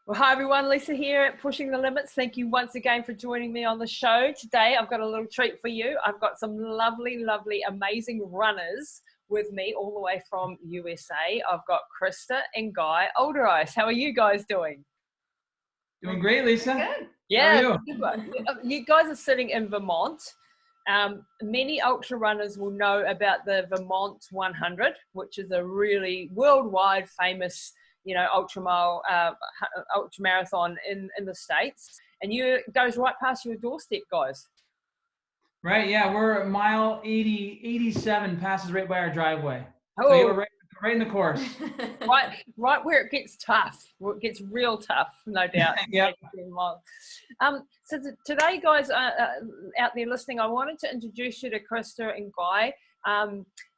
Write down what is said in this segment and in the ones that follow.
Well, hi everyone, Lisa here at Pushing the Limits. Thank you once again for joining me on the show. Today I've got a little treat for you. I've got some lovely, amazing runners with me all the way from USA. I've got Krista and Guy Alderdice. How are you guys doing? Doing great, Lisa. Good. Yeah, how are you guys are sitting in Vermont. Many ultra runners will know about the Vermont 100, which is a really worldwide famous ultramarathon in the States, and it goes right past your doorstep, guys. Right, yeah, we're at mile 87, passes right by our driveway. Oh, so yeah, we're right in the course. right where it gets tough, where it gets real tough, no doubt. Yep. So today, guys, out there listening, I wanted to introduce you to Krista and Guy.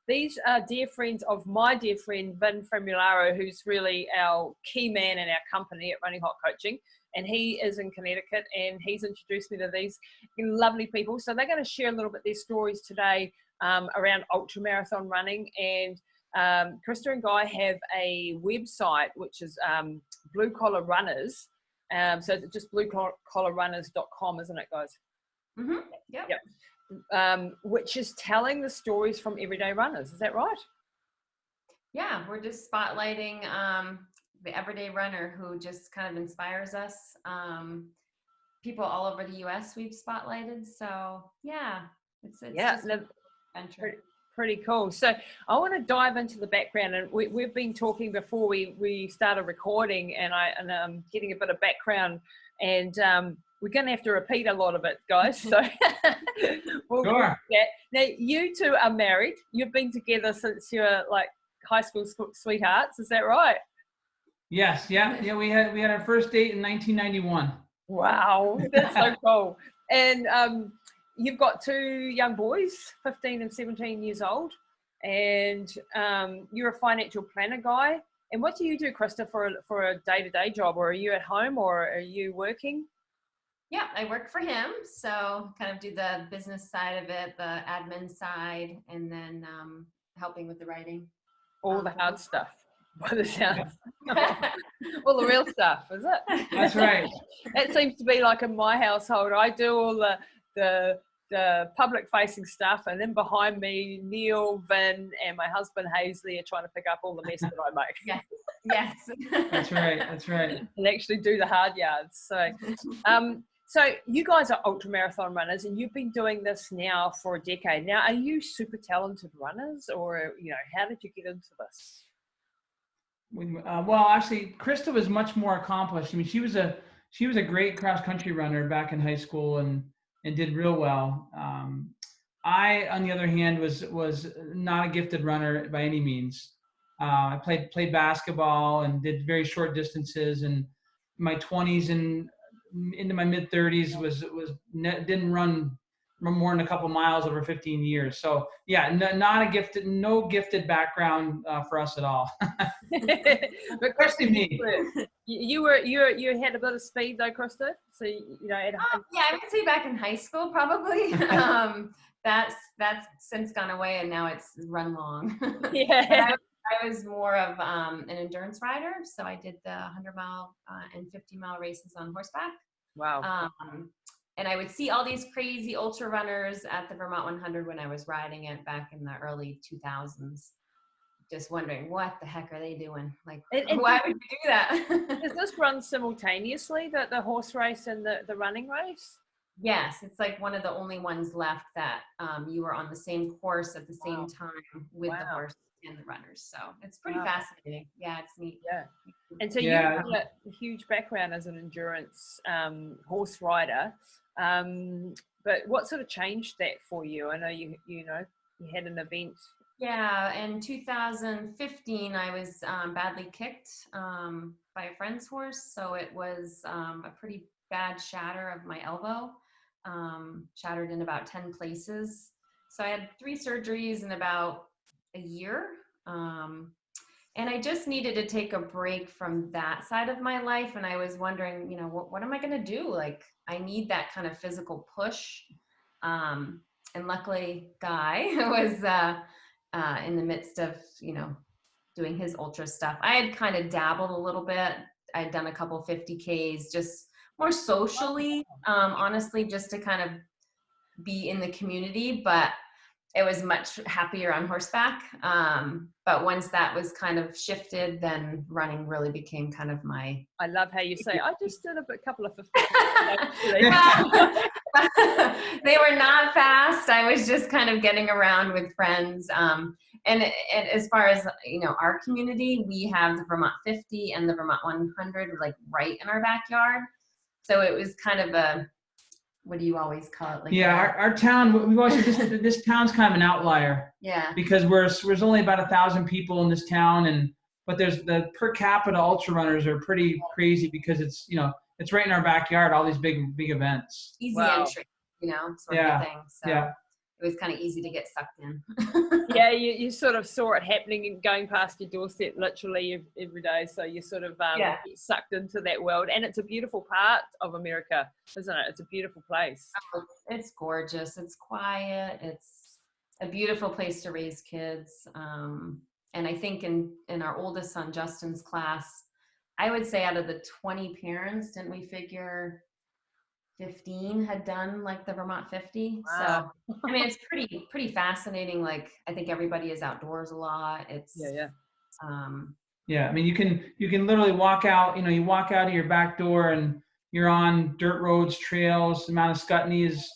These are dear friends of my dear friend Vin Famularo, who's really our key man in our company at Running Hot Coaching, and he is in Connecticut, and he's introduced me to these lovely people. So they're going to share a little bit their stories today around ultramarathon running, and Krista and Guy have a website which is Blue Collar Runners. So it's just bluecollarrunners.com, isn't it, guys? Mm-hmm. Yep. Which is telling the stories from everyday runners. Is that right? Yeah, we're just spotlighting the everyday runner who just kind of inspires us. People all over the U.S. we've spotlighted. So yeah, it's just an adventure. Pretty cool. So I want to dive into the background, and we've been talking before we started recording, and I'm getting a bit of background, and we're going to have to repeat a lot of it, guys. So Sure. Now, you two are married. You've been together since you were like high school sweethearts. Is that right? Yes. Yeah. We had our first date in 1991. Wow, that's so cool. And you've got two young boys, 15 and 17 years old, and you're a financial planner, Guy. And what do you do, Krista, for a day-to-day job, or are you at home, or are you working? Yeah, I work for him, so kind of do the business side of it, the admin side, and then helping with the writing. All the hard stuff, by the sounds. All the real stuff, is it? That's right. That seems to be like in my household. I do all the public-facing stuff, and then behind me, Neil, Vin, and my husband Hazley are trying to pick up all the mess that I make. Yes. That's right. And actually do the hard yards. So you guys are ultramarathon runners, and you've been doing this now for a decade. Now, are you super talented runners, or how did you get into this? Well, actually, Krista was much more accomplished. I mean, she was a great cross country runner back in high school and did real well. I, on the other hand, was not a gifted runner by any means. I played basketball and did very short distances, and in my 20s and into my mid 30s didn't run more than a couple miles over 15 years. So yeah, no gifted background for us at all. But Especially me. You had a bit of speed though, Krista. So yeah, I would say back in high school probably. That's since gone away, and now it's run long. Yeah. I was more of an endurance rider, so I did the 100-mile and 50-mile races on horseback. Wow. And I would see all these crazy ultra runners at the Vermont 100 when I was riding it back in the early 2000s. Just wondering, what the heck are they doing? Like, why would you do that? Does this run simultaneously, the horse race and the running race? Yes, it's like one of the only ones left that you were on the same course at the same time with the horse and the runners. So it's pretty fascinating. Yeah, it's neat. Yeah. And so you have a huge background as an endurance horse rider. But what sort of changed that for you? I know you had an event. Yeah, in 2015, I was badly kicked by a friend's horse. So it was a pretty bad shatter of my elbow, shattered in about 10 places. So I had 3 surgeries in about a year. And I just needed to take a break from that side of my life. And I was wondering, what am I going to do? Like, I need that kind of physical push. And luckily, Guy was in the midst of, doing his ultra stuff. I had kind of dabbled a little bit. I'd done a couple 50Ks, just more socially, honestly, just to kind of be in the community, but it was much happier on horseback. But once that was kind of shifted, then running really became kind of my... I love how you say, I just did a couple of 50. They were not fast. I was just kind of getting around with friends. And as far as, you know, our community, we have the Vermont 50 and the Vermont 100 like right in our backyard. So it was kind of a, what do you always call it? Like our town, we've always said this town's kind of an outlier. Yeah. Because there's only about 1,000 people in this town, but there's the per capita ultra runners are pretty crazy because it's, you know, it's right in our backyard, all these big events. Easy entry, you know, sort of thing. So it was kind of easy to get sucked in. Yeah, you sort of saw it happening and going past your doorstep literally every day. So you sort of get sucked into that world. And it's a beautiful part of America, isn't it? It's a beautiful place. Oh, it's gorgeous. It's quiet. It's a beautiful place to raise kids. And I think in our oldest son, Justin's class, I would say out of the 20 parents, didn't we figure 15 had done like the Vermont 50? Wow. So, I mean, it's pretty fascinating. Like, I think everybody is outdoors a lot. It's, I mean, you can literally walk out, you know, you walk out of your back door and you're on dirt roads, trails. The Mount of Scutney is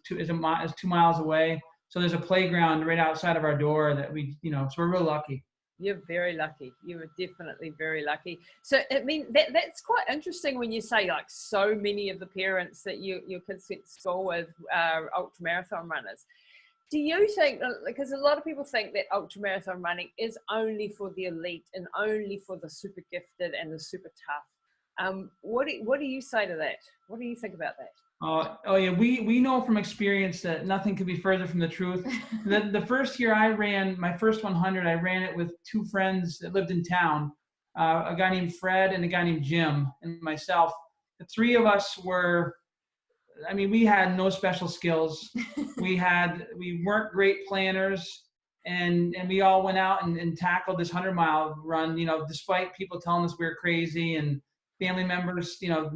2 miles away. So there's a playground right outside of our door that we, you know, so we're real lucky. You're very lucky. You were definitely very lucky. So I mean, that's quite interesting when you say like so many of the parents that your kids went to school with are ultramarathon runners. Do you think, because a lot of people think that ultramarathon running is only for the elite and only for the super gifted and the super tough. What do you say to that? What do you think about that? Oh yeah, we know from experience that nothing could be further from the truth. The first year I ran my first 100, I ran it with 2 friends that lived in town, a guy named Fred and a guy named Jim and myself. The 3 of us were, I mean, we had no special skills. We weren't great planners, and we all went out and tackled this 100-mile run, you know, despite people telling us we were crazy and family members, you know,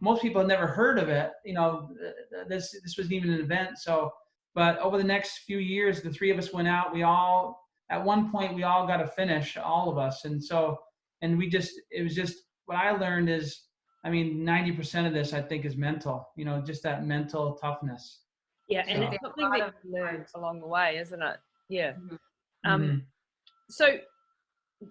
most people had never heard of it. You know, this wasn't even an event. So, but over the next few years, the 3 of us went out. At one point, we all got to finish, all of us. And so, it was just, what I learned is, I mean, 90% of this, I think, is mental, you know, just that mental toughness. Yeah. And it's something that you learn along the way, isn't it? Yeah. Mm-hmm. So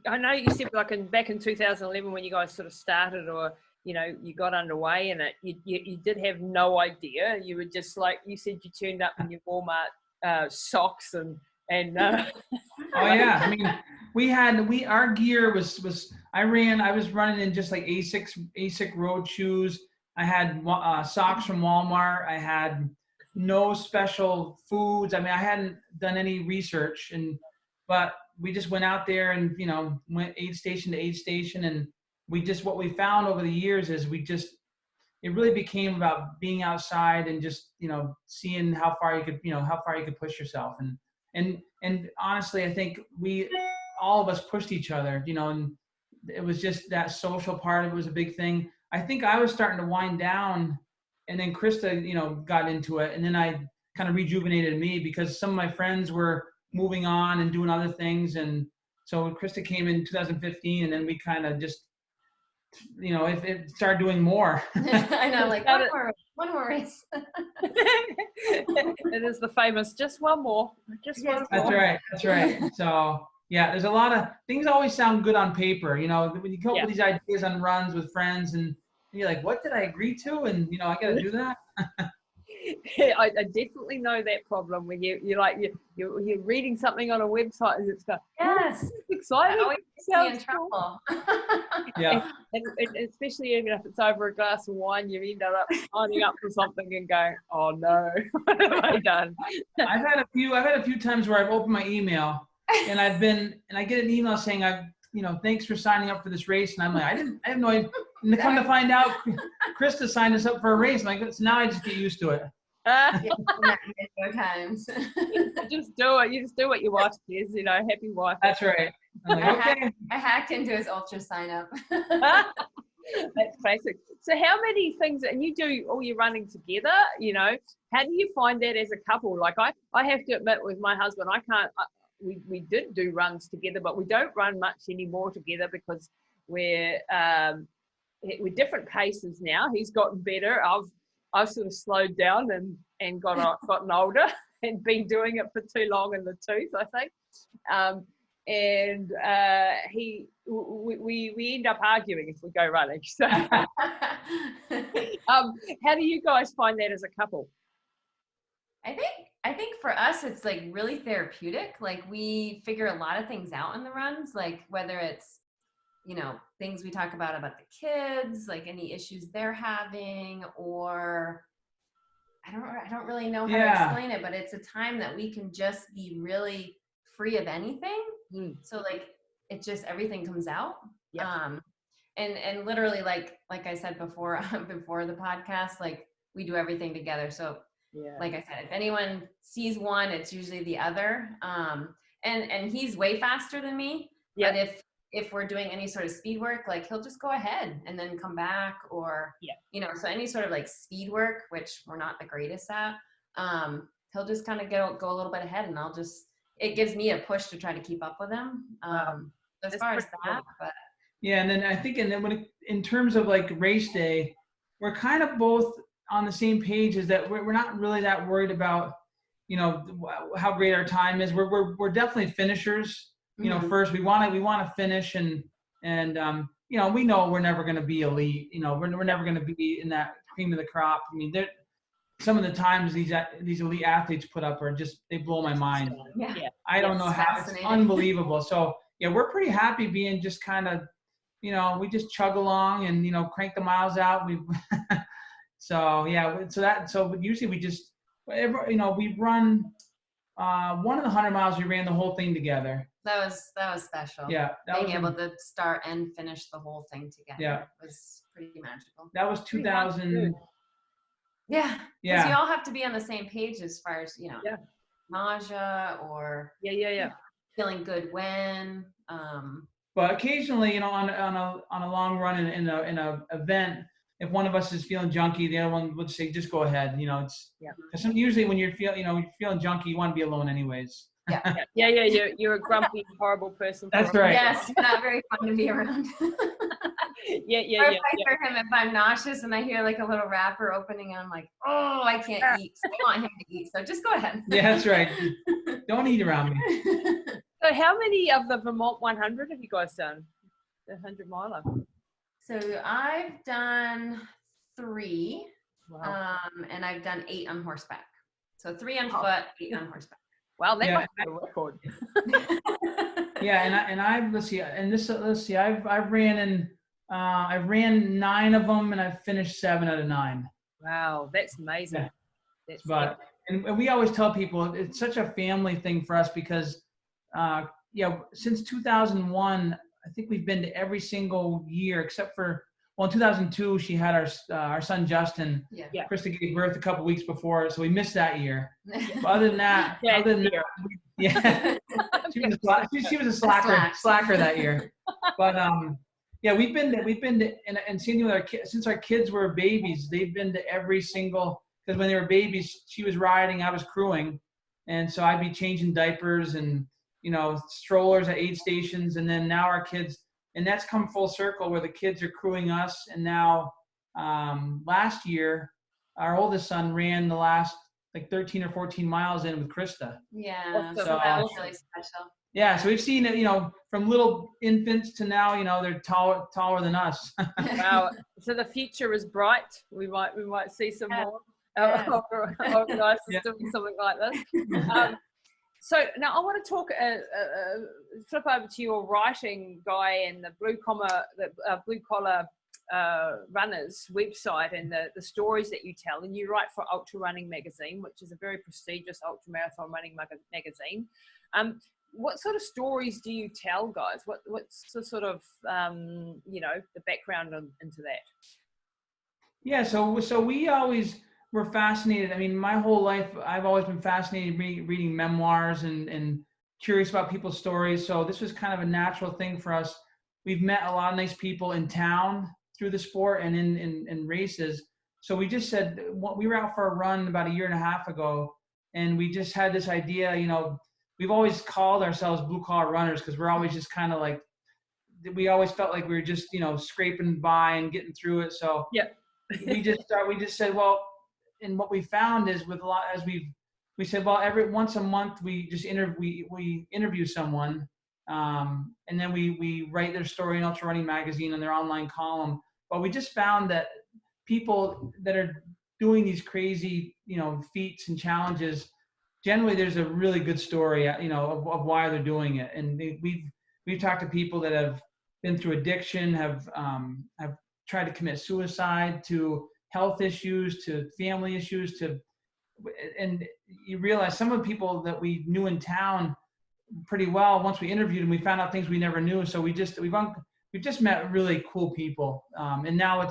I know you said like back in 2011 when you guys sort of started, or you know, you got underway in it, you did have no idea. You were just like, you said you turned up in your Walmart socks and oh yeah, I mean, our gear was I was running in just like ASIC road shoes. I had socks from Walmart. I had no special foods. I mean, I hadn't done any research, but we just went out there and, you know, went aid station to aid station, and what we found over the years is it really became about being outside and just, you know, seeing how far you could push yourself. And honestly, I think all of us pushed each other, you know, and it was just that social part of it was a big thing. I think I was starting to wind down, and then Krista, you know, got into it, and then I kind of rejuvenated me because some of my friends were moving on and doing other things. And so Krista came in 2015, and then we kind of just, you know, it started doing more. I know, like one more race. It is the famous just one more. One more. That's right. So yeah, there's a lot of things always sound good on paper, you know, when you come up with these ideas on runs with friends, and you're like, what did I agree to? And you know, I got to do that. I definitely know that problem when you're you're reading something on a website and it's yes, it's exciting. Always in trouble. Yeah, and especially even if it's over a glass of wine, you end up signing up for something and going, oh no, what have I done? I've had a few times where I've opened my email and I get an email saying thanks for signing up for this race, and I'm like, I have no idea. And come to find out, Krista signed us up for a race. I'm like, so now I just get used to it. Yeah, no times. Just do it. You just do what your wife says, you know, happy wife. That's right. I'm like, okay. I hacked into his ultra sign up. That's classic. So how many things, and you do all your running together, you know, how do you find that as a couple? Like I have to admit with my husband, I can't, we did do runs together, but we don't run much anymore together because we're different paces now. He's gotten better. I've sort of slowed down and gotten older and been doing it for too long in the tooth, I think. We end up arguing if we go running. So, how do you guys find that as a couple? I think for us, it's like really therapeutic. Like we figure a lot of things out in the runs, like whether it's, you know, things we talk about the kids, like any issues they're having, or I don't really know how to explain it, but it's a time that we can just be really free of anything. So like it just, everything comes out. Yeah. And literally like I said before the podcast, like we do everything together. So like I said, if anyone sees one, it's usually the other. And he's way faster than me. But if we're doing any sort of speed work, like he'll just go ahead and then come back, or you know, so any sort of like speed work, which we're not the greatest at, he'll just kind of go a little bit ahead, and it gives me a push to try to keep up with him. As far as that, but and then I think, in terms of like race day, we're kind of both on the same page, is that we're not really that worried about, you know, how great our time is. We're definitely finishers. You know, first we want to finish, and you know, we know we're never going to be elite. You know, we're never going to be in that cream of the crop. I mean, some of the times these elite athletes put up are just, they blow my mind. I don't know how, it's unbelievable. So we're pretty happy being just kind of, you know, we just chug along and, you know, crank the miles out. So usually we just, you know, we run one of the 100 miles, we ran the whole thing together. That was special. Yeah. Being able to start and finish the whole thing together was pretty magical. That was 2000. Yeah. Because you all have to be on the same page as far as, you know, nausea or feeling good when. But occasionally, you know, on a long run in a event, if one of us is feeling junky, the other one would say, just go ahead. You know, it's usually when you're feeling junky, you want to be alone anyways. You're a grumpy, horrible person. That's right. Yes, not very fun to be around. For him, if I'm nauseous and I hear like a little wrapper opening, I'm like, oh, I can't eat. So I want him to eat. So just go ahead. Yeah, that's right. Don't eat around me. So how many of the Vermont 100 have you guys done? The 100 miler? So I've done 3, and I've done 8 on horseback. So 3 on foot, 8 on horseback. Wow, that must be a record. I ran 9 of them, and I finished 7 out of 9. Wow, that's amazing. And we always tell people it's such a family thing for us because, since 2001, I think we've been to every single year except for, in 2002, she had our son Justin. Krista gave birth a couple weeks before, so we missed that year. But other than that, she was a slacker that year. But we've been to and seeing with our kids, since our kids were babies, they've been to every single, because when they were babies, she was riding, I was crewing, and so I'd be changing diapers and, you know, strollers at aid stations, and then now our kids, and that's come full circle where the kids are crewing us. And now last year, our oldest son ran the last like 13 or 14 miles in with Krista. Yeah, so that was really special. Yeah, so we've seen it, you know, from little infants to now, you know, they're taller than us. Wow. So the future is bright. We might see some more organizers doing something like this. So now I want to talk, flip over to your writing, Guy, and the blue collar runners website and the stories that you tell. And you write for Ultra Running magazine, which is a very prestigious ultramarathon running magazine. What sort of stories do you tell, guys? What's the sort of the background into that? Yeah, so we always we're fascinated. I mean, my whole life, I've always been fascinated reading memoirs and curious about people's stories. So this was kind of a natural thing for us. We've met a lot of nice people in town through the sport and in races. So we just said, we were out for a run about a year and a half ago, and we just had this idea, you know, we've always called ourselves blue collar runners because we're always just kind of like, we always felt like we were just, you know, scraping by and getting through it. So yeah, we just said, well, and what we found is with a lot, as we said, well, every once a month we just we interview someone, and then we write their story in Ultra Running Magazine and their online column. But we just found that people that are doing these crazy, you know, feats and challenges, generally there's a really good story, you know, of why they're doing it. And we've talked to people that have been through addiction, have tried to commit suicide, to health issues, to family issues, and you realize some of the people that we knew in town pretty well, once we interviewed them, we found out things we never knew. So we've just met really cool people, and now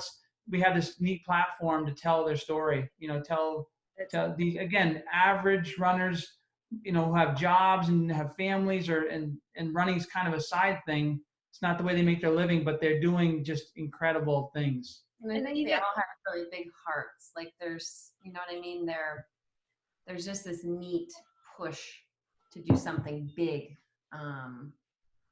we have this neat platform to tell their story. You know, tell these, again, average runners, you know, who have jobs and have families, and running is kind of a side thing. It's not the way they make their living, but they're doing just incredible things. And I think they all have really big hearts. Like there's, you know what I mean? There's just this neat push to do something big.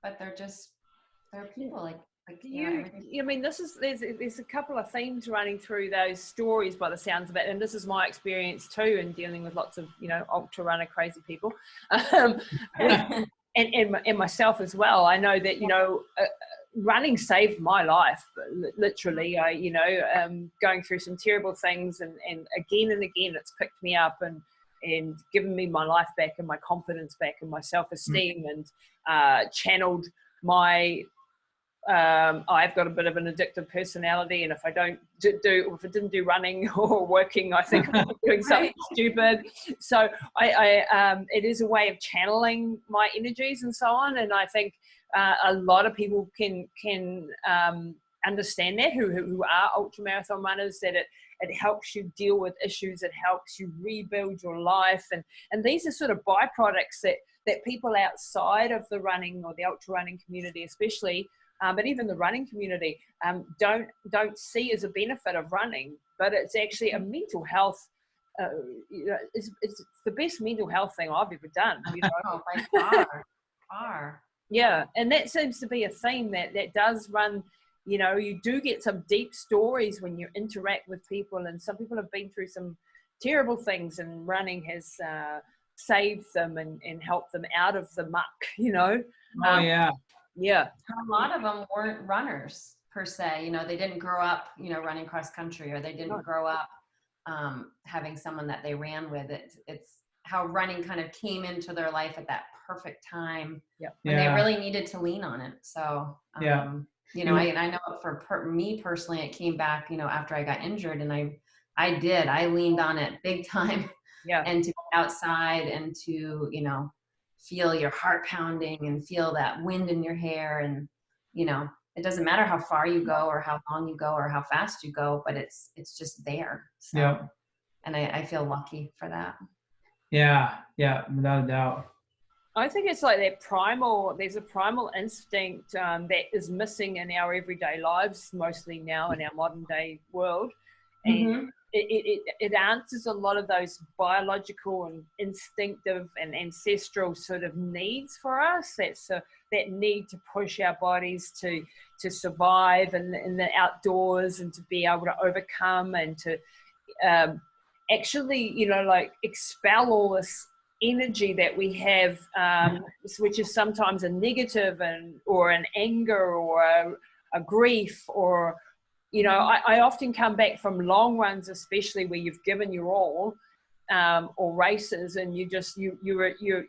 But they're people like I mean, there's a couple of themes running through those stories by the sounds of it, and this is my experience too in dealing with lots of, you know, ultra runner crazy people, and myself as well. I know that, you know, running saved my life, literally. You know, going through some terrible things, and again it's picked me up and given me my life back and my confidence back and my self-esteem, and channeled my I've got a bit of an addictive personality, and if I didn't do running or working, I think I'm doing something stupid. So it is a way of channeling my energies and so on. And I think a lot of people can understand that who are ultramarathon runners, that it helps you deal with issues, it helps you rebuild your life, and these are sort of byproducts that people outside of the running or the ultra running community especially, but even the running community, don't see as a benefit of running. But it's actually a mental health, you know, it's the best mental health thing I've ever done, you know? Oh, by far. Yeah, and that seems to be a theme that does run. You know, you do get some deep stories when you interact with people, and some people have been through some terrible things, and running has saved them and helped them out of the muck, you know? Yeah. A lot of them weren't runners per se. You know, they didn't grow up, you know, running cross country, or they didn't grow up having someone that they ran with. It's how running kind of came into their life at that perfect time when they really needed to lean on it. So, you know, I know for me personally, it came back, you know, after I got injured, and I leaned on it big time. Yeah. And to be outside and to, you know, feel your heart pounding and feel that wind in your hair, and, you know, it doesn't matter how far you go or how long you go or how fast you go, but it's just there. So, and I feel lucky for that. Yeah, without a doubt. I think it's like there's a primal instinct that is missing in our everyday lives, mostly now in our modern day world. And it answers a lot of those biological and instinctive and ancestral sort of needs for us. That's that need to push our bodies to survive in the outdoors, and to be able to overcome, and to actually, you know, like expel all this energy that we have, which is sometimes a negative or an anger or a grief, or, you know, I often come back from long runs, especially where you've given your all, or races, and you're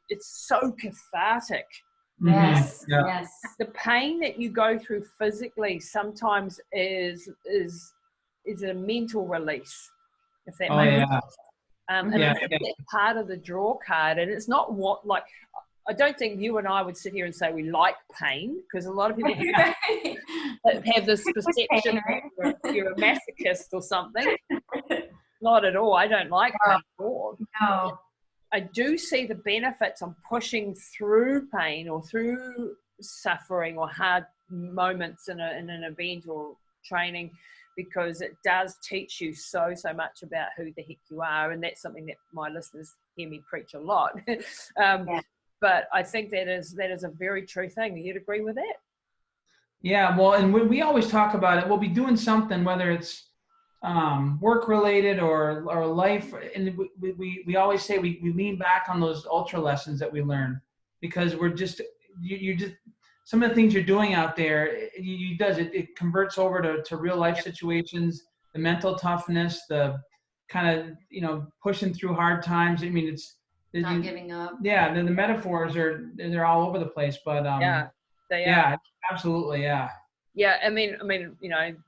it's so cathartic. Yes. The pain that you go through physically sometimes is a mental release, if that makes sense. And it's part of the draw card, and it's not I don't think you and I would sit here and say we like pain, because a lot of people have this perception that you're a masochist or something. Not at all. I don't like pain at all. No. I do see the benefits on pushing through pain or through suffering or hard moments in an event or training, because it does teach you so much about who the heck you are, and that's something that my listeners hear me preach a lot. But I think that is a very true thing. You'd agree with that? Yeah, well, and we always talk about it. We'll be doing something, whether it's work related or life, and we always say we lean back on those ultra lessons that we learn, because we're just you just some of the things you're doing out there, it converts over to real life situations, the mental toughness, the kind of, pushing through hard times. I mean, it's not giving up. Yeah, the metaphors they're all over the place, but they are. Yeah, absolutely, yeah. Yeah, I mean,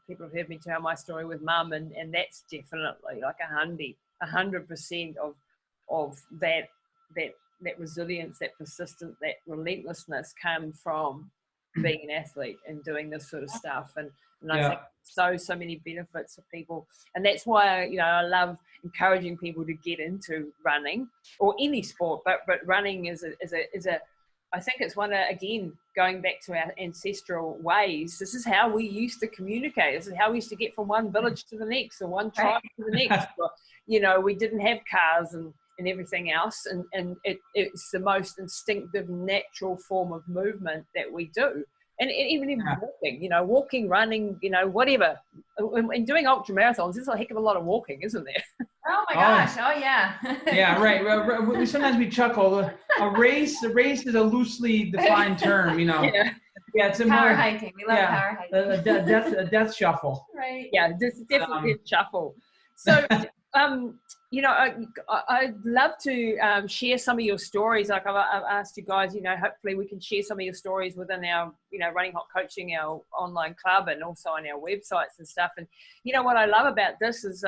people have heard me tell my story with Mum, and that's definitely like 100% of that resilience, that persistence, that relentlessness come from being an athlete and doing this sort of stuff. And I think so many benefits for people, and that's why I love encouraging people to get into running or any sport, but running is a I think it's one, again, going back to our ancestral ways. This is how we used to communicate. This is how we used to get from one village to the next, or one tribe to the next. We didn't have cars and everything else. And it's the most instinctive, natural form of movement that we do. And even walking, running, whatever. And doing ultramarathons, there's a heck of a lot of walking, isn't there? Oh my gosh! Oh yeah. Yeah, right. Sometimes we chuckle. A race is a loosely defined term, Yeah, it's a power hiking. We love power hiking. A death shuffle. Right. Yeah, this is definitely a shuffle. So, I'd love to share some of your stories. Like I've asked you guys, hopefully we can share some of your stories within our, Running Hot Coaching, our online club, and also on our websites and stuff. And what I love about this is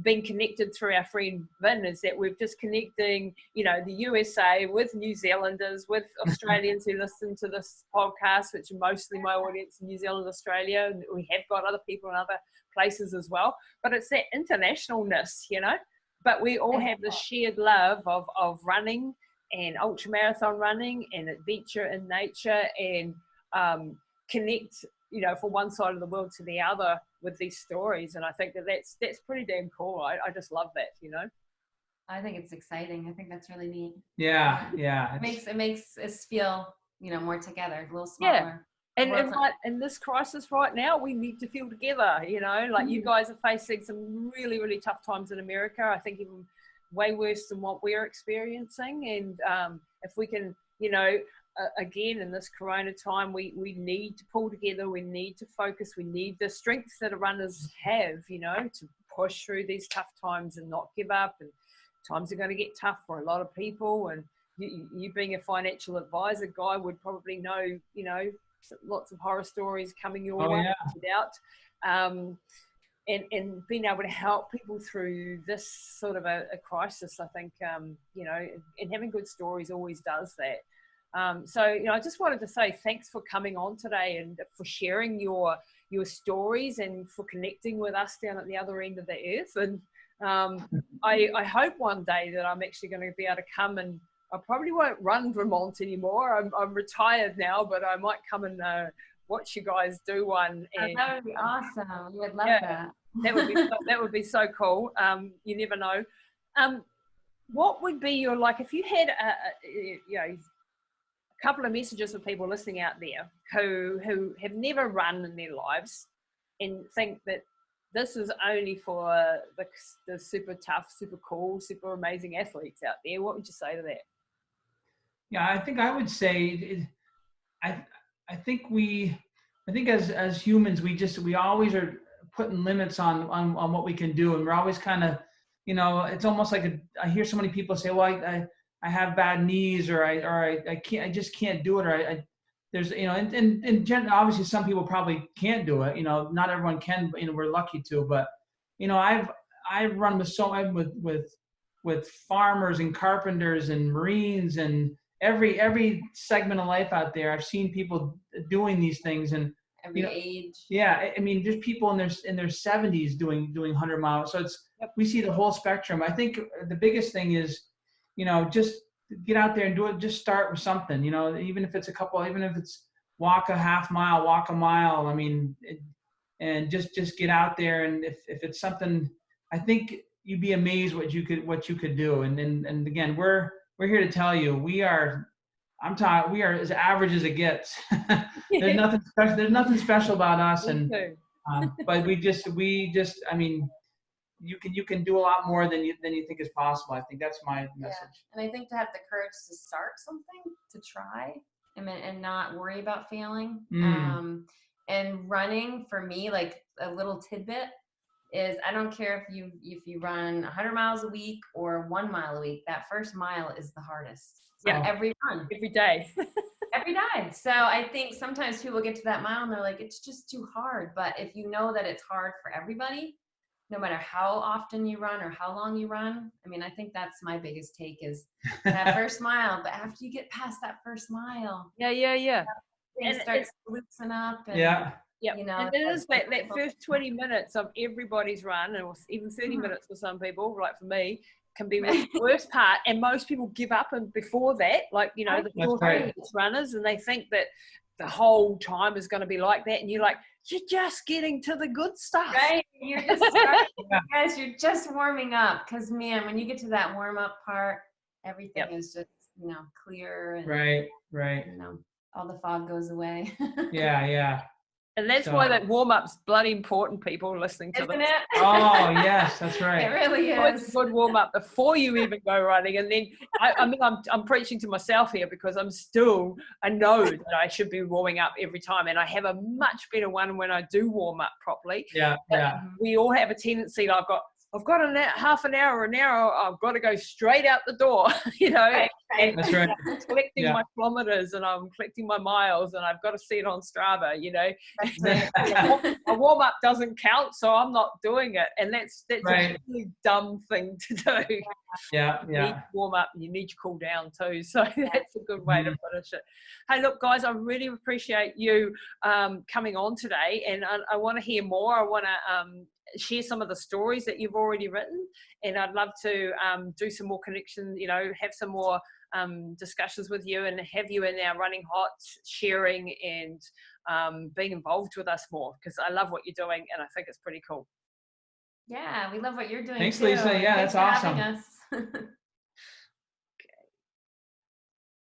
being connected through our friend Vin, is that we're just connecting, the USA with New Zealanders, with Australians who listen to this podcast, which are mostly my audience in New Zealand, Australia. And we have got other people in other places as well. But it's that internationalness, But we all have this shared love of running and ultramarathon running and adventure in nature, and connect, from one side of the world to the other with these stories. And I think that's pretty damn cool. I just love that, I think it's exciting. I think that's really neat. Yeah. It makes us feel, more together, a little smaller. Yeah. And like in this crisis right now, we need to feel together, like you guys are facing some really, really tough times in America. I think even way worse than what we're experiencing. And if we can, again, in this corona time, we need to pull together, we need to focus, we need the strengths that our runners have, to push through these tough times and not give up. And times are going to get tough for a lot of people. And you being a financial advisor, Guy, would probably know, lots of horror stories coming your way, and being able to help people through this sort of a crisis, I think, and having good stories always does that. So, I just wanted to say thanks for coming on today and for sharing your stories and for connecting with us down at the other end of the earth. And I hope one day that I'm actually going to be able to come, and I probably won't run Vermont anymore. I'm retired now, but I might come and watch you guys do one. And that would be awesome. We'd love that. That would be so cool. You never know. What would be your, like, if you had a couple of messages for people listening out there who have never run in their lives and think that this is only for the super tough, super cool, super amazing athletes out there, what would you say to that? Yeah, I think I would say, I think as humans, we always are putting limits on what we can do, and we're always kind of, it's almost like I hear so many people say, well, I have bad knees, or I just can't do it, or there's, and obviously some people probably can't do it, not everyone can, we're lucky to, but, I've run with farmers and carpenters and Marines and every segment of life out there. I've seen people doing these things, and every age. Yeah, I mean, just people in their 70s doing 100 miles. So we see the whole spectrum. I think the biggest thing is, just get out there and do it. Just start with something, even if it's even if it's walk a half mile, walk a mile. I mean, and just get out there. And if it's something, I think you'd be amazed what you could do. And again, we're here to tell you, we are as average as it gets. There's nothing special. There's nothing special about us. And but we just, I mean, you can do a lot more than you think is possible. I think that's my message. And I think to have the courage to start something, to try, and not worry about failing. And running, for me, like a little tidbit is, I don't care if you run 100 miles a week or 1 mile a week, that first mile is the hardest. Every run. Every day. Every day. So I think sometimes people get to that mile and they're like, it's just too hard. But if you know that it's hard for everybody, no matter how often you run or how long you run, I mean, I think that's my biggest take, is that first mile. But after you get past that first mile, things start to loosen up. And, and it is that first 20 minutes of everybody's run, or even 30 minutes for some people, like for me, can be the worst part. And most people give up, and before that, like, the short runners, and they think that the whole time is going to be like that, and you're just getting to the good stuff, right? You're just starting. Guys, you're just warming up, because man, when you get to that warm up part, everything is just clear, and right all the fog goes away. And that's why that warm-up's bloody important, people listening to Isn't this. it? Oh, yes, that's right. It really is. It's a good warm-up before you even go running. And then, I mean, I'm preaching to myself here, because I know that I should be warming up every time. And I have a much better one when I do warm up properly. But we all have a tendency, like, I've got half an hour or an hour, I've got to go straight out the door, and that's right. I'm collecting my kilometers, and I'm collecting my miles, and I've got to see it on Strava, That's right. A warm up doesn't count, so I'm not doing it. And that's a really dumb thing to do. You need to warm up, and you need to cool down too. So that's a good way to finish it. Hey, look, guys, I really appreciate you coming on today, and I want to hear more. I want to share some of the stories that you've already written, and I'd love to do some more connection, have some more discussions with you, and have you in our Running Hots, sharing and being involved with us more, because I love what you're doing, and I think it's pretty cool. Yeah, we love what you're doing. Thanks, too. Lisa. Yeah, Thanks that's for awesome. having us.